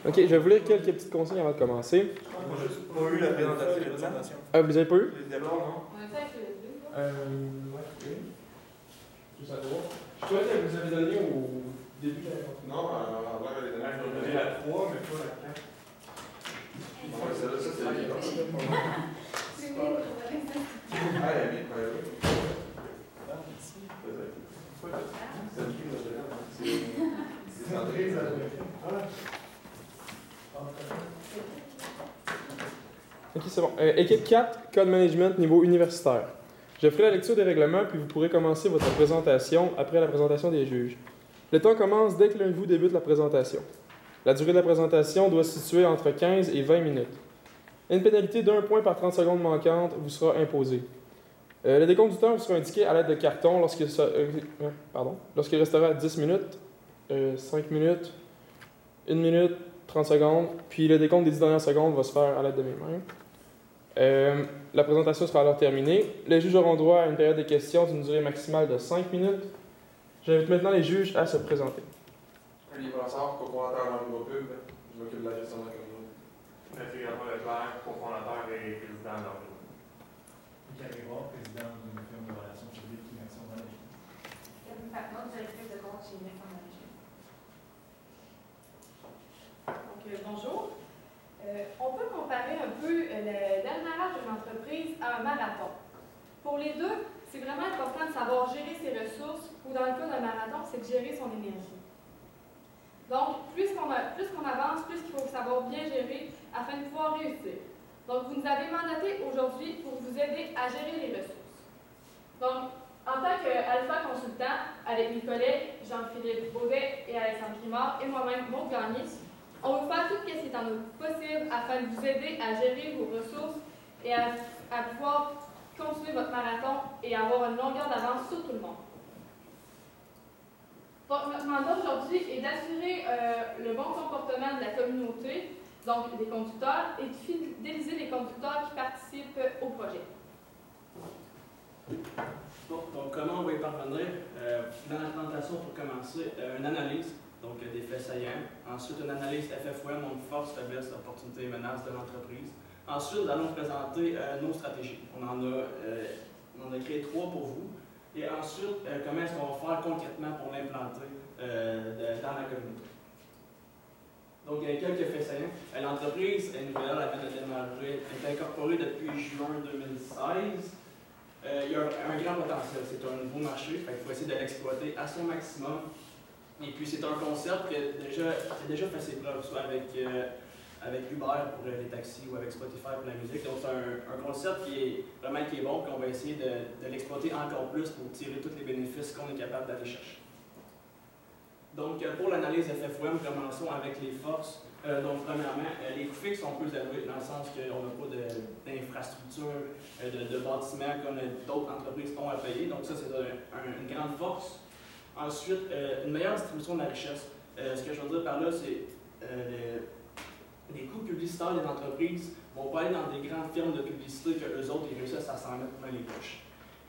Ok, je vais vous lire quelques petites consignes avant de commencer. On n'a juste pas eu la présentation. Ah, vous avez pas eu? Les débats, non? On a fait avec le deux, quoi. Ouais, ok. Juste à voir. Je crois que vous avez donné au début de la Non, on va les donner. On a donné la 3, mais pas la 4. Ouais, celle-là, ça, c'est la C'est oui, Ah, elle est bien, oui. C'est qui, là, c'est André, ça. Ok, c'est bon. Équipe 4, Code Management niveau universitaire. Je ferai la lecture des règlements, puis vous pourrez commencer votre présentation après la présentation des juges. Le temps commence dès que l'un de vous débute la présentation. La durée de la présentation doit se situer entre 15 et 20 minutes. Une pénalité d'1 point par 30 secondes manquantes vous sera imposée. Le décompte du temps vous sera indiqué à l'aide de cartons lorsqu'il restera à 10 minutes, 5 minutes, 1 minute, 30 secondes, puis le décompte des 10 dernières secondes va se faire à l'aide de mes mains. La présentation sera alors terminée. Les juges auront droit à une période de questions d'une durée maximale de 5 minutes. J'invite maintenant les juges à se présenter. Olivier Brassard, cofondateur d'Envivo Pub. Je m'occupe de la gestion de la communauté. Mathieu Leclerc, cofondateur et président d'Envivo. Michael Grégoire, président d'une firme de relations publiques et Action Management. Catherine Patnaud, directrice de compte chez Next Management. Donc, bonjour. On peut comparer un peu le démarrage d'une entreprise à un marathon. Pour les deux, c'est vraiment important de savoir gérer ses ressources, ou dans le cas d'un marathon, c'est de gérer son énergie. Donc, plus qu'on avance, plus qu'il faut savoir bien gérer afin de pouvoir réussir. Donc, vous nous avez mandaté aujourd'hui pour vous aider à gérer les ressources. Donc, en tant qu'Alpha consultant, avec mes collègues Jean-Philippe Beauvais et Alexandre Primard et moi-même, Maud Gagné, on va faire tout ce qui est en nous possible afin de vous aider à gérer vos ressources et à pouvoir continuer votre marathon et avoir une longueur d'avance sur tout le monde. Donc, notre mandat aujourd'hui est d'assurer le bon comportement de la communauté, donc des conducteurs, et de fidéliser les conducteurs qui participent au projet. Bon, donc comment on va y parvenir? Dans la présentation, pour commencer, une analyse, donc des faits saillants. Ensuite, une analyse FFOM, donc force, faiblesse, opportunité et menaces de l'entreprise. Ensuite, nous allons présenter nos stratégies. On en a créé 3 pour vous. Et ensuite, comment est-ce qu'on va faire concrètement pour l'implanter dans la communauté. Donc, il y a quelques faits saillants. L'entreprise est nouvelle, elle vient de démarrer, elle est incorporée depuis juin 2016. Il y a un grand potentiel, c'est un nouveau marché, il faut essayer de l'exploiter à son maximum. Et puis c'est un concept qui a déjà fait ses preuves, soit avec Uber pour les taxis ou avec Spotify pour la musique. Donc c'est un concept qui est bon, puis on va essayer de l'exploiter encore plus pour tirer tous les bénéfices qu'on est capable d'aller chercher. Donc pour l'analyse FFOM, commençons avec les forces. Donc premièrement, les coûts fixes sont plus élevés dans le sens qu'on n'a pas d'infrastructure, de bâtiments comme d'autres entreprises ont à payer. Donc ça c'est une grande force. Ensuite, une meilleure distribution de la richesse. Ce que je veux dire par là, c'est les coûts publicitaires des entreprises ne vont pas aller dans des grandes firmes de publicité que eux autres ils réussissent à s'en mettre plein les poches.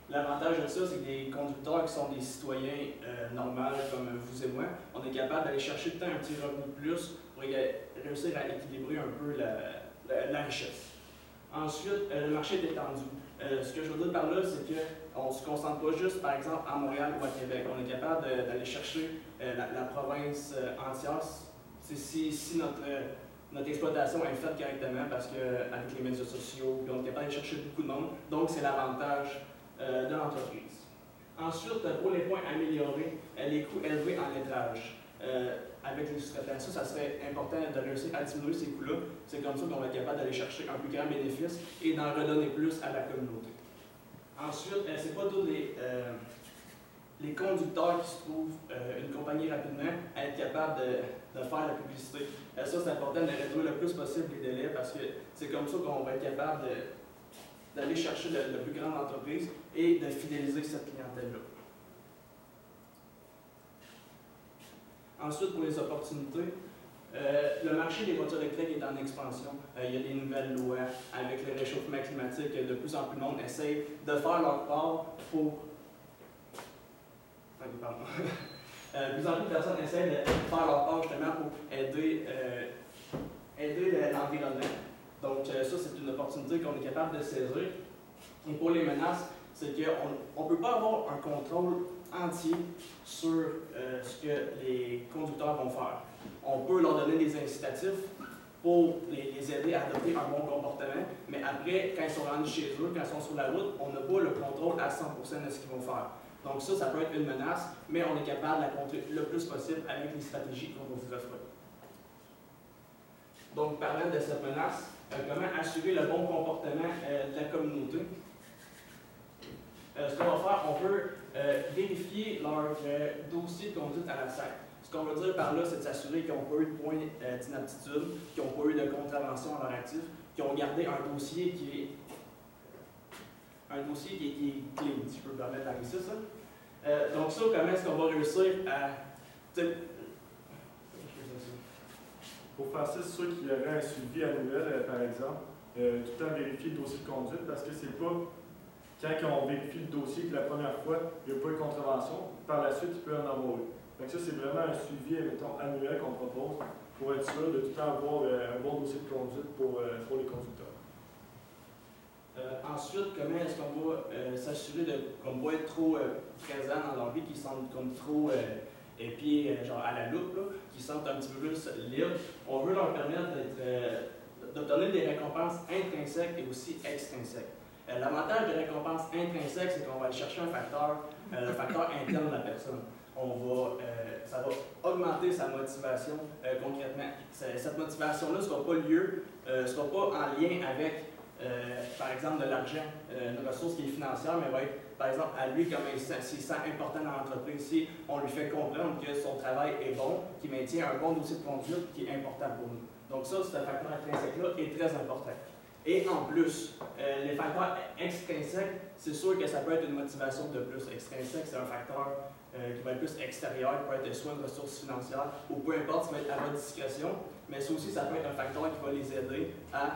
L'avantage de ça, c'est que des conducteurs qui sont des citoyens normaux comme vous et moi, on est capable d'aller chercher tout le temps un petit revenu plus pour réussir à équilibrer un peu la richesse. Ensuite, le marché est étendu. Ce que je veux dire par là, c'est qu'on ne se concentre pas juste, par exemple, à Montréal ou à Québec. On est capable d'aller chercher la province entière si notre exploitation est faite correctement, parce qu'avec les médias sociaux, puis on est capable d'aller chercher beaucoup de monde. Donc, c'est l'avantage de l'entreprise. Ensuite, pour les points améliorés, les coûts élevés en lettrage. Avec les sous-traitants, ça serait important de réussir à diminuer ces coûts-là. C'est comme ça qu'on va être capable d'aller chercher un plus grand bénéfice et d'en redonner plus à la communauté. Ensuite, c'est pas tous les conducteurs qui se trouvent une compagnie rapidement à être capable de faire la publicité. Ça, c'est important de réduire le plus possible les délais parce que c'est comme ça qu'on va être capable d'aller chercher de plus grandes entreprises et de fidéliser cette clientèle-là. Ensuite, pour les opportunités, le marché des voitures électriques est en expansion. Il y a des nouvelles lois avec le réchauffement climatique. De plus en plus de monde essaye de faire leur part pour pardon. De plus en plus de personnes essaient de faire leur part justement pour aider l'environnement. Donc ça, c'est une opportunité qu'on est capable de saisir. Et pour les menaces, c'est qu'on ne peut pas avoir un contrôle entier sur ce que les conducteurs vont faire. On peut leur donner des incitatifs pour les aider à adopter un bon comportement, mais après, quand ils sont rendus chez eux, quand ils sont sur la route, on n'a pas le contrôle à 100% de ce qu'ils vont faire. Donc ça peut être une menace, mais on est capable de la contrer le plus possible avec les stratégies qu'on va vous offrir. Donc, parlant de cette menace, comment assurer le bon comportement de la communauté? Ce qu'on va faire, on peut vérifier leur dossier de conduite à la SAC. Ce qu'on veut dire par là, c'est de s'assurer qu'ils n'ont pas eu de points d'inaptitude, qu'ils n'ont pas eu de contravention à leur actif, qu'ils ont gardé un dossier qui est clean, si je peux me permettre d'anglicer ça. Donc ça, comment est-ce qu'on va réussir à... Pour faire ça, c'est sûr qu'il y aurait un suivi annuel, par exemple, tout le temps vérifier le dossier de conduite, parce que c'est pas quand on vérifie le dossier que la première fois, il n'y a pas eu de contravention, par la suite, il peut en avoir eu. Donc ça, c'est vraiment un suivi, mettons, annuel qu'on propose pour être sûr de tout le temps avoir un bon dossier de conduite pour les conducteurs. Ensuite, comment est-ce qu'on va s'assurer qu'on ne va pas être trop présent dans leur vie, qu'ils sentent comme trop pieds genre à la loupe, là, qu'ils sentent un petit peu plus libres. On veut leur permettre d'obtenir des récompenses intrinsèques et aussi extrinsèques. L'avantage des récompenses intrinsèques, c'est qu'on va aller chercher un facteur interne de la personne. Ça va augmenter sa motivation concrètement. Cette motivation-là ne sera pas en lien avec, par exemple, de l'argent, une ressource qui est financière, mais va être, par exemple, à lui, comment s'il sent important dans l'entreprise. Si on lui fait comprendre que son travail est bon, qu'il maintient un bon dossier de conduite qui est important pour nous. Donc ça, ce facteur intrinsèque-là est très important. Et en plus, les facteurs extrinsèques, c'est sûr que ça peut être une motivation de plus. Extrinsèque, c'est un facteur qui va être plus extérieur, qui peut être soit une ressource financière, ou peu importe, ça va être à votre discrétion, mais ça aussi, ça peut être un facteur qui va les aider à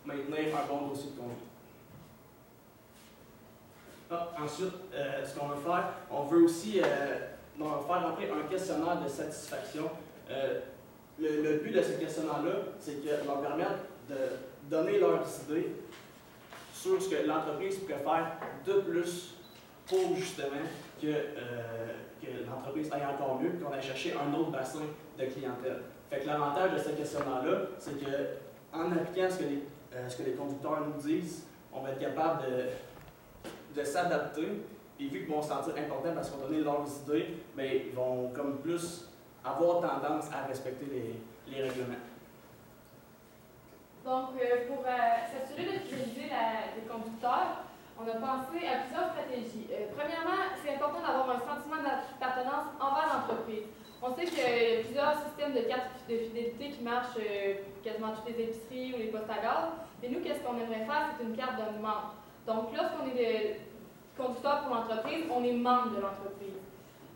maintenir un bon dossier de conduite. Ensuite, ce qu'on veut faire, on veut aussi faire remplir un questionnaire de satisfaction. Le but de ce questionnaire-là, c'est que leur permettre de donner leurs idées sur ce que l'entreprise pourrait faire de plus pour justement que l'entreprise aille encore mieux, qu'on aille chercher un autre bassin de clientèle. Fait que l'avantage de ce questionnaire-là, c'est qu'en appliquant ce que les conducteurs nous disent, on va être capable de s'adapter, et vu qu'ils vont se sentir importants parce qu'on a donné leurs idées, bien, ils vont comme plus avoir tendance à respecter les règlements. Donc, pour s'assurer de fidéliser les conducteurs, on a pensé à plusieurs stratégies. Premièrement, c'est important d'avoir un sentiment d'appartenance envers l'entreprise. On sait qu'il y a plusieurs systèmes de cartes de fidélité qui marchent quasiment toutes les épiceries ou les postes à gaz. Mais nous, qu'est-ce qu'on aimerait faire? C'est une carte de membre. Donc, lorsqu'on est conducteur pour l'entreprise, on est membre de l'entreprise.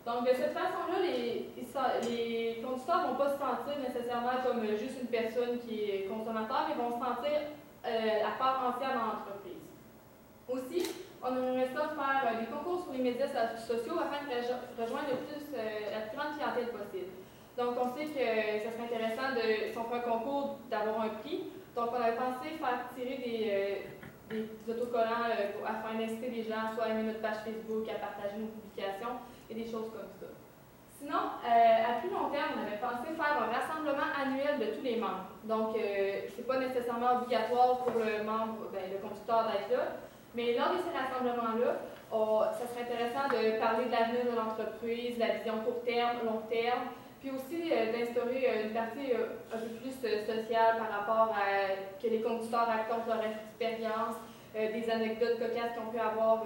Donc, de cette façon-là, les conducteurs ne vont pas se sentir nécessairement comme juste une personne qui est consommateur, mais vont se sentir à part entière dans l'entreprise. Aussi, on aimerait ça faire des concours sur les médias sociaux afin de rejoindre la plus grande clientèle possible. Donc, on sait que ça serait intéressant, si on fait un concours, d'avoir un prix. Donc, on avait pensé faire tirer des autocollants afin d'inciter les gens soit à aimer notre page Facebook, à partager nos publications et des choses comme ça. Sinon, à plus long terme, on avait pensé faire un rassemblement annuel de tous les membres. Donc, ce n'est pas nécessairement obligatoire pour le conducteur d'être là, mais lors de ces rassemblements-là, ça serait intéressant de parler de l'avenir de l'entreprise, la vision court terme, long terme, puis aussi d'instaurer une partie un peu plus sociale par rapport à que les conducteurs racontent leur expérience, des anecdotes cocasses qu'on peut avoir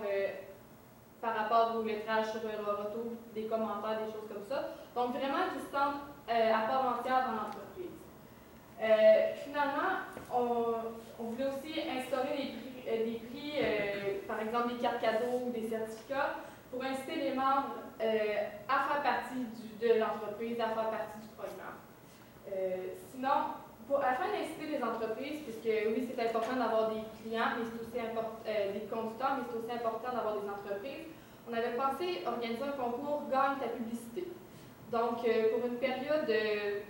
par rapport au lettrage sur leur auto, des commentaires, des choses comme ça. Donc vraiment qu'ils se sentent à part entière dans l'entreprise. Finalement, on voulait aussi instaurer des prix, par exemple des cartes cadeaux ou des certificats, pour inciter les membres à faire partie de l'entreprise, à faire partie du programme. Sinon, afin d'inciter les entreprises, puisque oui, c'est important d'avoir des clients, mais c'est aussi des conducteurs, mais c'est aussi important d'avoir des entreprises, on avait pensé organiser un concours Gagne ta publicité. Donc, pour une période de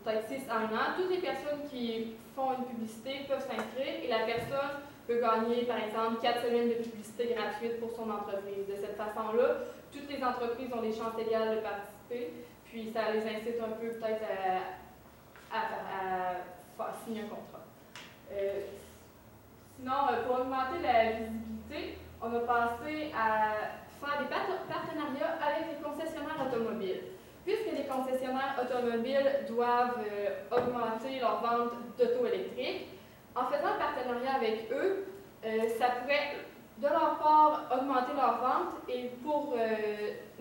peut-être 6 à 1 an, toutes les personnes qui font une publicité peuvent s'inscrire et la personne peut gagner, par exemple, 4 semaines de publicité gratuite pour son entreprise. De cette façon-là, toutes les entreprises ont des chances égales de participer, puis ça les incite un peu peut-être à signer un contrat. Sinon, pour augmenter la visibilité, on a pensé à faire des partenariats avec les concessionnaires automobiles. Puisque les concessionnaires automobiles doivent augmenter leur vente d'auto électriques, en faisant un partenariat avec eux, ça pourrait, de leur part, augmenter leur vente et pour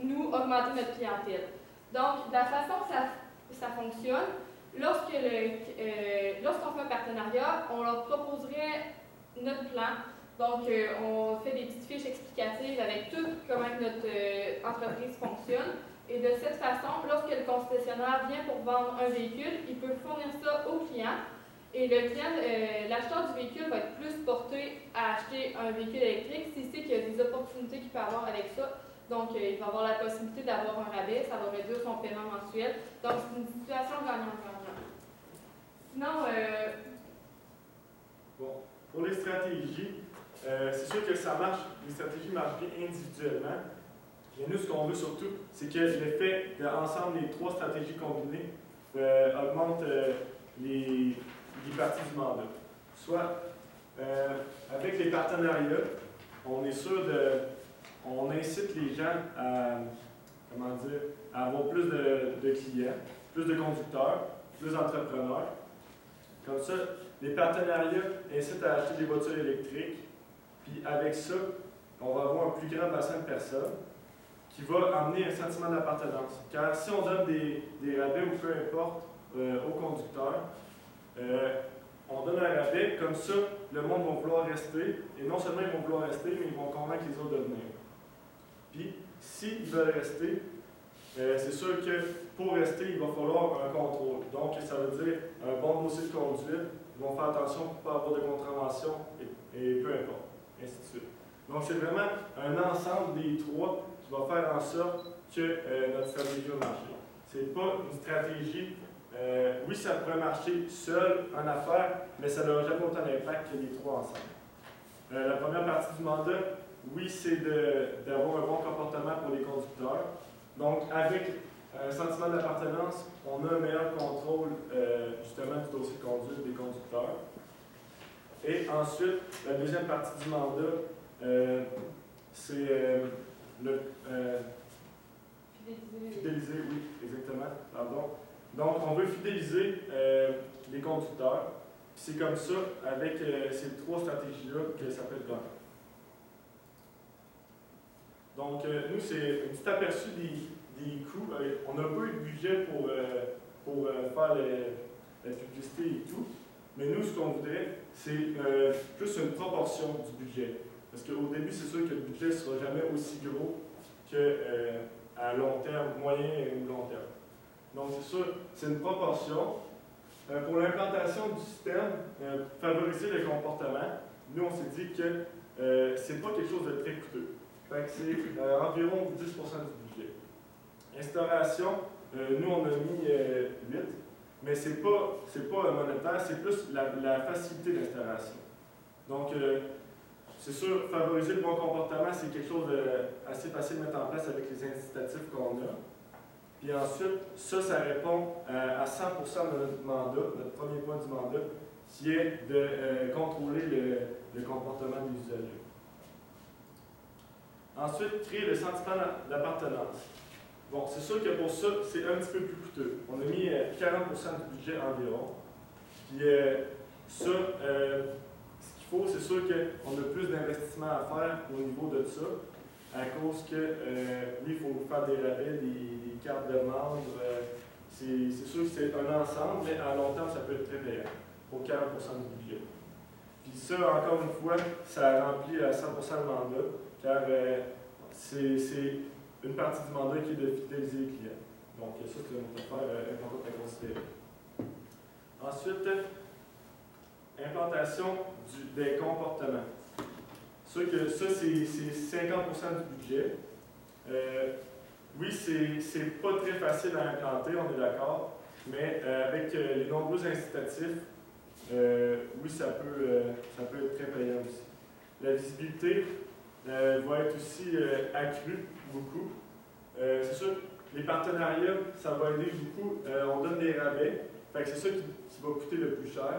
nous, augmenter notre clientèle. Donc, la façon que ça fonctionne, lorsqu'on fait un partenariat, on leur proposerait notre plan. Donc, on fait des petites fiches explicatives avec tout comment notre entreprise fonctionne. Et de cette façon, lorsque le concessionnaire vient pour vendre un véhicule, il peut fournir ça au client. Et le client, l'acheteur du véhicule va être plus porté à acheter un véhicule électrique s'il sait qu'il y a des opportunités qu'il peut avoir avec ça. Donc, il va avoir la possibilité d'avoir un rabais, ça va réduire son paiement mensuel. Donc, c'est une situation gagnant-gagnant. Sinon, Bon, pour les stratégies, c'est sûr que ça marche, les stratégies marchent bien individuellement. Mais nous, ce qu'on veut surtout, c'est que l'effet d'ensemble des 3 stratégies combinées augmente les parties du mandat. Soit avec les partenariats, on est sûr on incite les gens à, à avoir plus de clients, plus de conducteurs, plus d'entrepreneurs. Comme ça, les partenariats incitent à acheter des voitures électriques. Puis avec ça, on va avoir un plus grand bassin de personnes qui va amener un sentiment d'appartenance. Car si on donne des rabais ou peu importe aux conducteurs, on donne un rabais, comme ça, le monde va vouloir rester. Et non seulement ils vont vouloir rester, mais ils vont convaincre les autres de venir. Puis, s'ils veulent rester, c'est sûr que pour rester, il va falloir un contrôle. Donc, ça veut dire un bon dossier de conduite. Ils vont faire attention pour ne pas avoir de contravention et peu importe, ainsi de suite. Donc, c'est vraiment un ensemble des 3 qui va faire en sorte que notre stratégie va marcher. Ce n'est pas une stratégie, oui, ça pourrait marcher seul en affaires, mais ça n'aura jamais autant d'impact que les 3 ensemble. La première partie du mandat, oui, c'est d'avoir un bon comportement pour les conducteurs. Donc, avec un sentiment d'appartenance, on a un meilleur contrôle justement du dossier de conduite des conducteurs. Et ensuite, la deuxième partie du mandat, c'est fidéliser, oui, exactement, pardon. Donc, on veut fidéliser les conducteurs. C'est comme ça, avec ces 3 stratégies-là, que ça peut être gagnant. Donc, nous, c'est un petit aperçu des coûts. On n'a pas eu de budget pour faire la publicité et tout. Mais nous, ce qu'on voudrait, c'est plus une proportion du budget. Parce qu'au début, c'est sûr que le budget ne sera jamais aussi gros qu'à long terme, moyen ou long terme. Donc, c'est sûr, c'est une proportion. Pour l'implantation du système, favoriser le comportement, nous, on s'est dit que c'est pas quelque chose de très coûteux. Fait que c'est environ 10% du budget. Instauration, nous, on a mis 8, mais c'est pas monétaire, c'est plus la facilité d'installation. Donc, c'est sûr, favoriser le bon comportement, c'est quelque chose d'assez facile à mettre en place avec les incitatifs qu'on a. Puis ensuite, ça répond à 100% de notre mandat, notre premier point du mandat, qui est de contrôler le comportement des usagers. Ensuite, créer le sentiment d'appartenance. Bon, c'est sûr que pour ça, c'est un petit peu plus coûteux. On a mis 40% du budget environ. Puis ça, ce qu'il faut, c'est sûr qu'on a plus d'investissement à faire au niveau de ça, à cause que, oui, il faut faire des rabais, des cartes de membres. C'est sûr que c'est un ensemble, mais à long terme, ça peut être très payant pour 40% du budget. Puis ça, encore une fois, ça remplit à 100% le mandat, car c'est une partie du mandat qui est de fidéliser les clients. Donc ça, c'est une affaire importante à considérer. Ensuite, implantation des comportements. Ça, c'est 50% du budget. Oui, c'est pas très facile à implanter, on est d'accord, mais avec les nombreux incitatifs, oui, ça peut être très payant aussi. La visibilité va être aussi accrue beaucoup. C'est sûr, les partenariats, ça va aider beaucoup. On donne des rabais, fait que c'est ça qui va coûter le plus cher.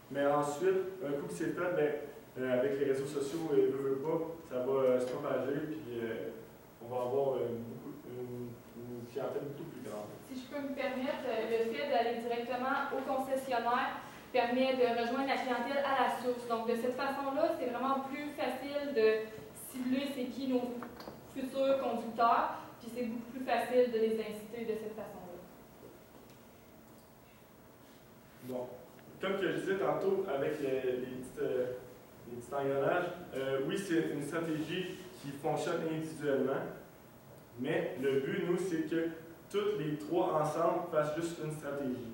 Mais ensuite, un coup que c'est fait, ben, avec les réseaux sociaux, veut pas, ça va se propager, puis on va avoir une clientèle beaucoup plus grande. Si je peux me permettre, le fait d'aller directement au concessionnaire permet de rejoindre la clientèle à la source. Donc, de cette façon-là, c'est vraiment plus facile de cibler c'est qui nos futurs conducteurs, puis c'est beaucoup plus facile de les inciter de cette façon-là. Bon, comme que je disais tantôt avec les petits engrenages, oui, c'est une stratégie qui fonctionne individuellement, mais le but, nous, c'est que toutes les trois ensemble fassent juste une stratégie.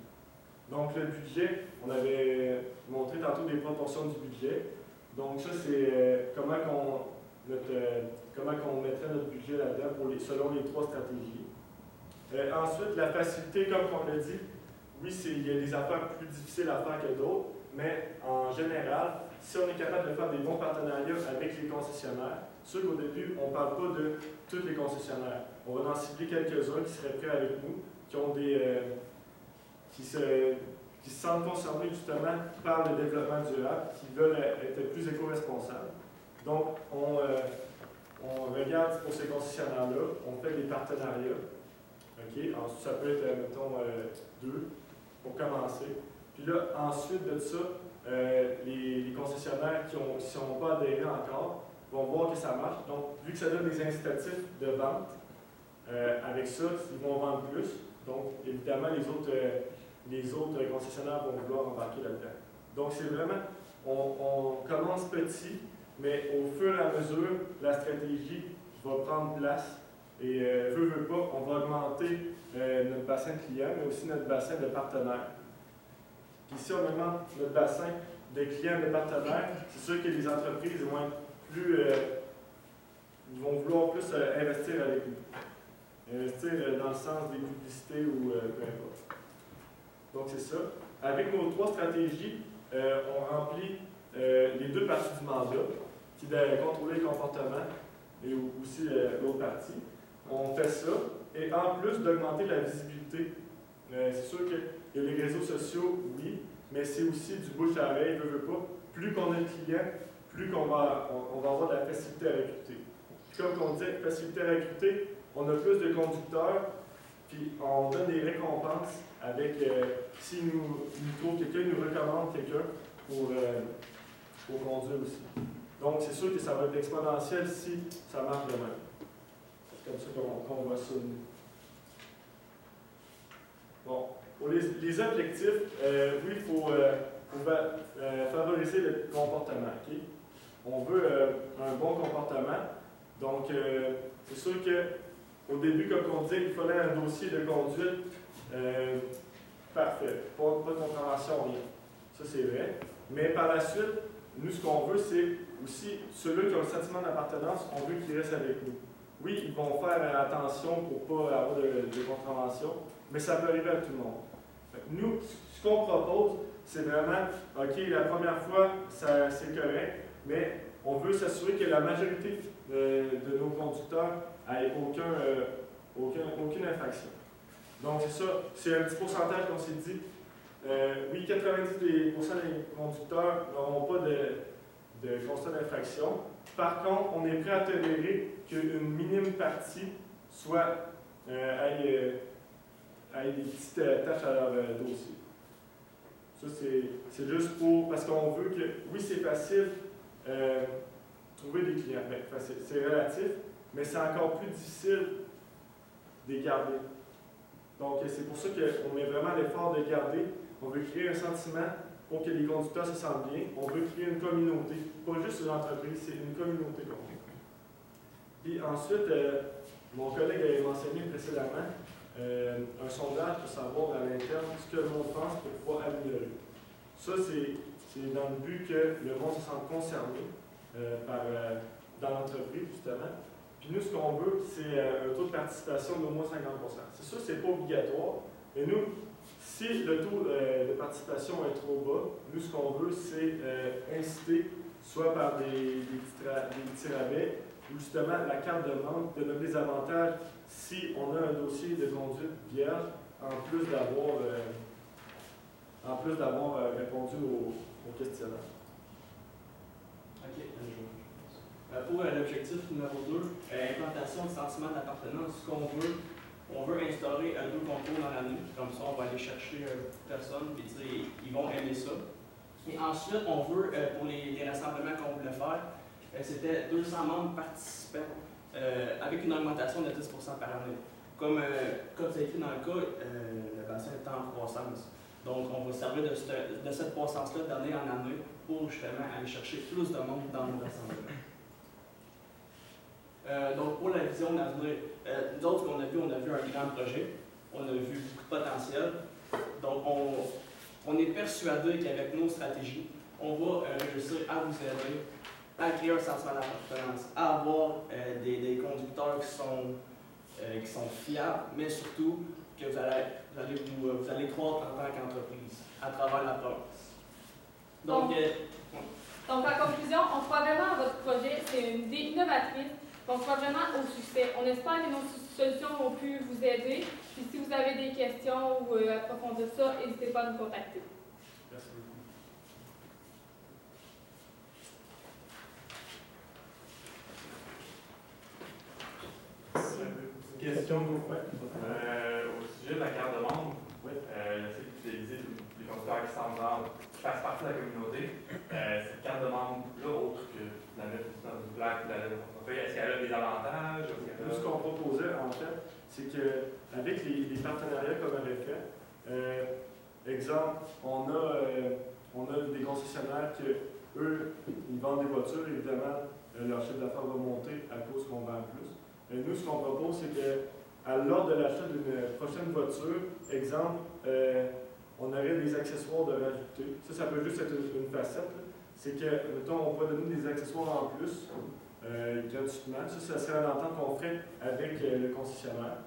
Donc, le budget, on avait montré tantôt des proportions du budget. Donc, ça, c'est comment on mettrait notre budget là-dedans selon les trois stratégies. Ensuite, la facilité, comme on l'a dit, oui, il y a des affaires plus difficiles à faire que d'autres, mais en général, si on est capable de faire des bons partenariats avec les concessionnaires, sûr qu'au début, on ne parle pas de tous les concessionnaires. On va en cibler quelques-uns qui seraient prêts avec nous, qui ont qui se sentent concernés justement par le développement durable, qui veulent être plus éco-responsables. Donc, on regarde pour ces concessionnaires-là, on fait des partenariats. Okay? Ensuite, ça peut être, mettons, 2 pour commencer. Puis là, ensuite de ça, les concessionnaires qui ne sont pas adhérés encore vont voir que ça marche. Donc, vu que ça donne des incitatifs de vente, avec ça, ils vont vendre plus. Donc, évidemment, les autres concessionnaires vont vouloir embarquer là-dedans. Donc, c'est vraiment, on commence petit, mais au fur et à mesure, la stratégie va prendre place. Et veut pas, on va augmenter notre bassin de clients, mais aussi notre bassin de partenaires. Puis si on augmente notre bassin de clients et de partenaires, c'est sûr que les entreprises vont être plus, ils vont vouloir plus investir avec nous. Investir dans le sens des publicités ou peu importe. Donc c'est ça. Avec nos trois stratégies, on remplit les deux parties du mandat, qui est de contrôler le comportement et aussi l'autre partie. On fait ça, et en plus d'augmenter la visibilité, c'est sûr qu'il y a les réseaux sociaux, oui, mais c'est aussi du bouche à oreille, veut pas. Plus qu'on a de clients, plus on va avoir de la facilité à recruter. Puis comme on dit, facilité à recruter, on a plus de conducteurs, puis on donne des récompenses avec, si nous trouve quelqu'un, nous recommande quelqu'un pour conduire aussi. Donc c'est sûr que ça va être exponentiel si ça marche de même. C'est comme ça qu'on voit ça. Bon, pour les objectifs, oui, il faut favoriser le comportement. Okay? On veut un bon comportement. Donc, c'est sûr qu'au début, comme on dit, il fallait un dossier de conduite parfait. Pas de contravention, rien. Ça, c'est vrai. Mais par la suite, nous, ce qu'on veut, c'est aussi ceux-là qui ont le sentiment d'appartenance, on veut qu'ils restent avec nous. Oui, ils vont faire attention pour ne pas avoir de contravention, mais ça peut arriver à tout le monde. Nous, ce qu'on propose, c'est vraiment, OK, la première fois, c'est correct, mais on veut s'assurer que la majorité de nos conducteurs n'aient aucune infraction. Donc, c'est ça, c'est un petit pourcentage qu'on s'est dit. Oui, 90% des conducteurs n'auront pas de constat d'infraction. Par contre, on est prêt à tolérer qu'une minime partie soit ait des petites tâches à leur dossier. Ça, c'est juste parce qu'on veut que, oui, c'est facile trouver des clients. Bien, facile, c'est relatif, mais c'est encore plus difficile de les garder. Donc, c'est pour ça qu'on met vraiment l'effort de garder. On veut créer un sentiment pour que les conducteurs se sentent bien. On veut créer une communauté, pas juste une entreprise, c'est une communauté qu'on veut. Puis ensuite, mon collègue avait mentionné précédemment un sondage pour savoir à l'interne ce que le monde pense pour pouvoir améliorer. Ça, c'est dans le but que le monde se sente concerné. dans l'entreprise, justement. Puis nous, ce qu'on veut, c'est un taux de participation d'au moins 50%. C'est sûr, c'est pas obligatoire, mais nous, si le taux de participation est trop bas, nous, ce qu'on veut, c'est inciter, soit par des petits rabais, ou justement la carte de membre, de donner des avantages si on a un dossier de conduite vierge, en plus d'avoir répondu au questionnaire. OK. Pour l'objectif numéro 2, implantation du sentiment d'appartenance, ce qu'on veut, on veut instaurer 2 concours dans l'année, comme ça on va aller chercher toute personne, puis ils vont aimer ça. Et ensuite, on veut, pour les rassemblements qu'on voulait faire, c'était 200 membres participants avec une augmentation de 10% par année. Comme ça a été dans le cas, le bassin est en croissance. Donc, on va servir de cette croissance-là d'année en année pour justement aller chercher plus de monde dans nos rassemblements. Donc, pour la vision d'avenir, nous autres, on a vu un grand projet, on a vu beaucoup de potentiel. Donc, on est persuadé qu'avec nos stratégies, on va réussir à vous aider à créer un sentiment d'appartenance, à avoir des conducteurs qui sont fiables, mais surtout que vous allez croître en tant qu'entreprise à travers la province. Donc, en conclusion, on croit vraiment à votre projet, c'est une idée innovatrice. On croit vraiment au succès. On espère que nos solutions vont pu vous aider. Puis si vous avez des questions ou approfondir ça, n'hésitez pas à nous contacter. Merci beaucoup. Question de vous. au sujet de la carte de membre. Je sais que vous utilisez les conducteurs qui fassent partie de la communauté. Cette carte de membre-là, autre que la mettre dans une plaque, est-ce qu'elle a des avantages? Nous, ce qu'on proposait, en fait, c'est qu'avec les partenariats qu'on avait fait, exemple, on a des concessionnaires que eux, ils vendent des voitures, évidemment, leur chiffre d'affaires va monter à cause qu'on vend plus. Nous, ce qu'on propose, c'est que lors de l'achat d'une prochaine voiture, exemple, on aurait des accessoires de rajouter. Ça peut juste être une facette. C'est que, mettons, on peut donner des accessoires en plus gratuitement. Ça serait une entente qu'on ferait avec le concessionnaire.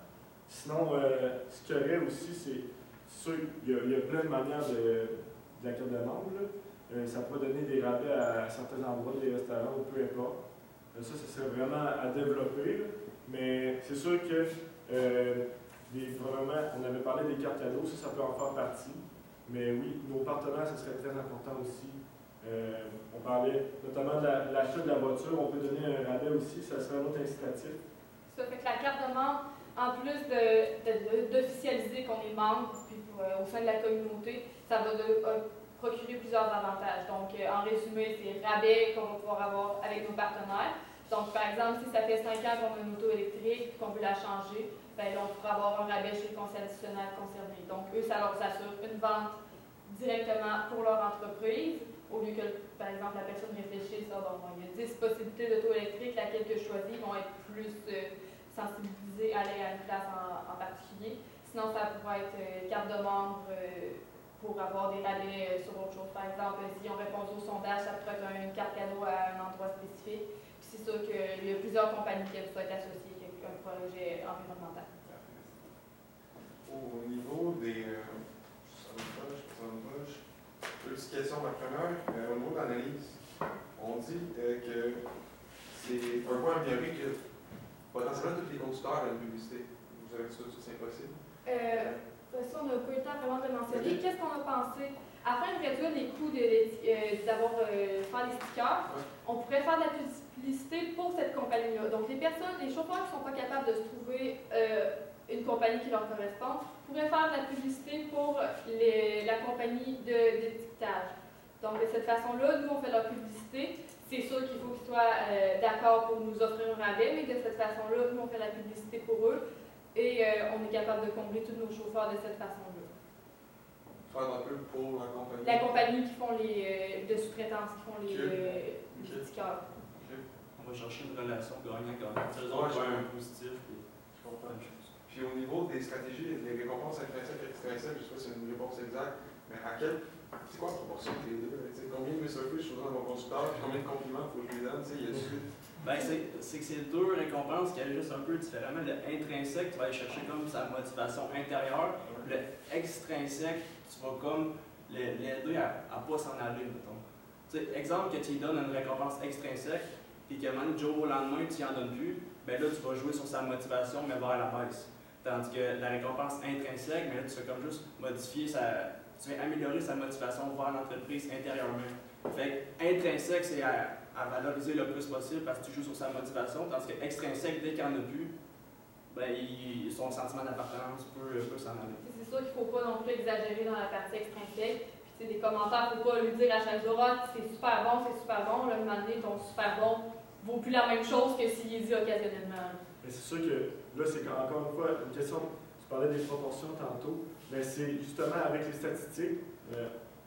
Sinon, ce qu'il y aurait aussi, c'est sûr, il y a plein de manières de la carte de membre. Ça peut donner des rabais à certains endroits, des restaurants ou peu importe. Ça serait vraiment à développer. Mais c'est sûr que vraiment, on avait parlé des cartes cadeaux, ça peut en faire partie. Mais oui, nos partenaires, ce serait très important aussi. On parlait notamment de l'achat de la voiture, on peut donner un rabais aussi, ça serait un autre incitatif. Ça fait que la carte de membre, en plus d'officialiser qu'on est membre puis au sein de la communauté, ça va procurer plusieurs avantages. Donc, en résumé, c'est rabais qu'on va pouvoir avoir avec nos partenaires. Donc, par exemple, si ça fait 5 ans qu'on a une auto électrique et qu'on veut la changer, bien, là, on pourra avoir un rabais chez le concessionnaire concerné. Donc, eux, ça leur assure une vente directement pour leur entreprise, au lieu que, par exemple, la personne réfléchisse, il y a 10 possibilités d'auto électrique, laquelle que je choisis vont être plus sensibilisés à aller à une place en particulier. Sinon, ça pourrait être carte de membre pour avoir des rabais sur autre chose. Par exemple, si on répond au sondage, ça pourrait être une carte cadeau à un endroit spécifique. C'est sûr qu'il y a plusieurs compagnies qui souhaitent associer avec un projet environnemental. Au niveau des... Petite question, ma première. Au niveau de l'analyse, on dit que c'est un point amélioré que potentiellement tous les conducteurs ont une publicité. Vous avez dit ça, c'est impossible? Ça, on n'a pas eu le temps vraiment de mentionner. Qu'est-ce qu'on a pensé? Afin de réduire les coûts d'avoir faire des stickers, on pourrait faire de la publicité pour cette compagnie-là. Donc, les chauffeurs qui ne sont pas capables de se trouver une compagnie qui leur correspond pourraient faire de la publicité pour la compagnie d'étiquetage. Donc, de cette façon-là, nous, on fait leur publicité. C'est sûr qu'il faut qu'ils soient d'accord pour nous offrir un rabais, mais de cette façon-là, nous, on fait la publicité pour eux et on est capable de combler tous nos chauffeurs de cette façon-là. Faire un peu pour la compagnie? La compagnie qui font de sous-traitance, qui font les stickers. On va chercher une relation gagnant-gagnant. C'est un positif. Je comprends. Puis au niveau des stratégies, des récompenses intrinsèques et extrinsèques, je ne sais pas si c'est une réponse exacte, mais à quel C'est quoi la proportion entre les deux? T'sais, combien de Mr. Fish je suis dans mon conducteur, puis combien de compliments faut que je lui donne? Il y a dessus. Ben, c'est que c'est deux récompenses qui agissent un peu différemment. Le intrinsèque, tu vas aller chercher comme sa motivation intérieure. Le extrinsèque, tu vas comme l'aider à ne pas s'en aller, mettons. Tu sais, exemple que tu lui donnes une récompense extrinsèque, puis que du jour au lendemain, tu n'y en donnes plus, ben là, tu vas jouer sur sa motivation, mais vers la baisse. Tandis que la récompense intrinsèque, mais là, tu vas comme juste modifier tu vas améliorer sa motivation vers l'entreprise intérieurement. Fait que intrinsèque, c'est à valoriser le plus possible parce que tu joues sur sa motivation, tandis que extrinsèque, dès qu'il n'y en a plus, ben, son sentiment d'appartenance peut s'en aller. C'est sûr qu'il ne faut pas non plus exagérer dans la partie extrinsèque. Puis des commentaires, il ne faut pas lui dire à chaque jour, ah, c'est super bon. Là, un moment donné, ton super bon vaut plus la même chose que s'il est dit occasionnellement. Mais c'est sûr que là, c'est encore une fois une question. Tu parlais des proportions tantôt, mais c'est justement avec les statistiques,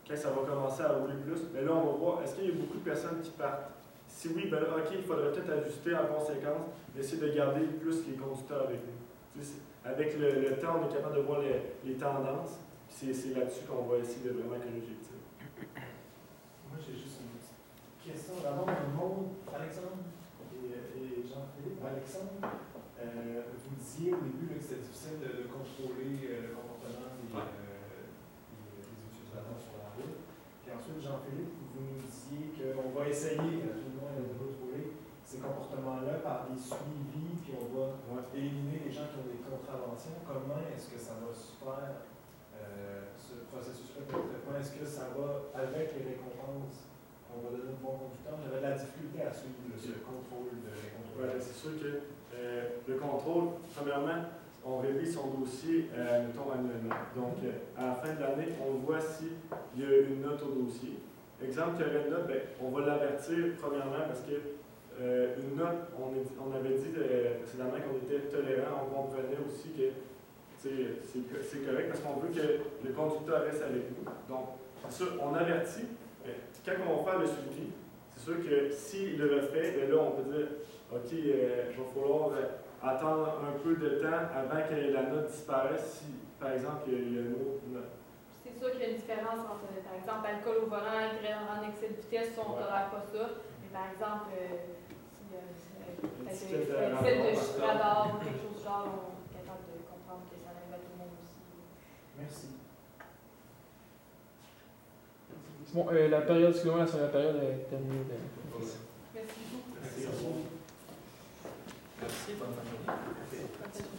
quand ça va commencer à rouler plus, mais là, on va voir, est-ce qu'il y a beaucoup de personnes qui partent? Si oui, ben là, OK, il faudrait peut-être ajuster en conséquence, mais essayer de garder plus les conducteurs avec nous. Avec le temps, on est capable de voir les tendances, puis c'est là-dessus qu'on va essayer de vraiment corriger. Moi, j'ai juste une petite question. Avant, Alexandre et Jean-Philippe. Alexandre, vous disiez au début que c'était difficile de contrôler le comportement des utilisateurs sur la route. Puis ensuite, Jean-Philippe, vous nous disiez qu'on va essayer, tout le monde, de contrôler ces comportements-là par des suivis, puis on va éliminer les gens qui ont des contraventions. Comment est-ce que ça va se faire, ce processus-là de traitement? Est-ce que ça va avec les récompenses qu'on va donner au bon conducteur? J'avais de la difficulté à suivre ce contrôle de les contrôles. C'est sûr que le contrôle, premièrement, on révise son dossier, mettons, annuellement. Donc, à la fin de l'année, on voit s'il y a une note au dossier. Exemple, qu'il y aurait une note, ben, on va l'avertir, premièrement, parce que une note, on avait dit précédemment qu'on était tolérant, on comprenait aussi que c'est correct parce qu'on veut que le conducteur reste avec nous. Donc, c'est sûr, on avertit. Mais quand on va faire le suivi, c'est sûr que s'il le refait, ben là, on peut dire OK, il va falloir attendre un peu de temps avant que la note disparaisse si, par exemple, il y a une autre note. C'est sûr qu'il y a une différence entre, par exemple, alcool au volant et en excès de vitesse, on ne tolère pas ça. Mais par exemple, si excès de radar ou quelque chose du genre, on est capable de comprendre que ça arrive à tout le monde aussi. Merci. Bon, la période, excusez-moi, la période est terminée. Merci beaucoup. Merci. Merci, bonne fin de journée.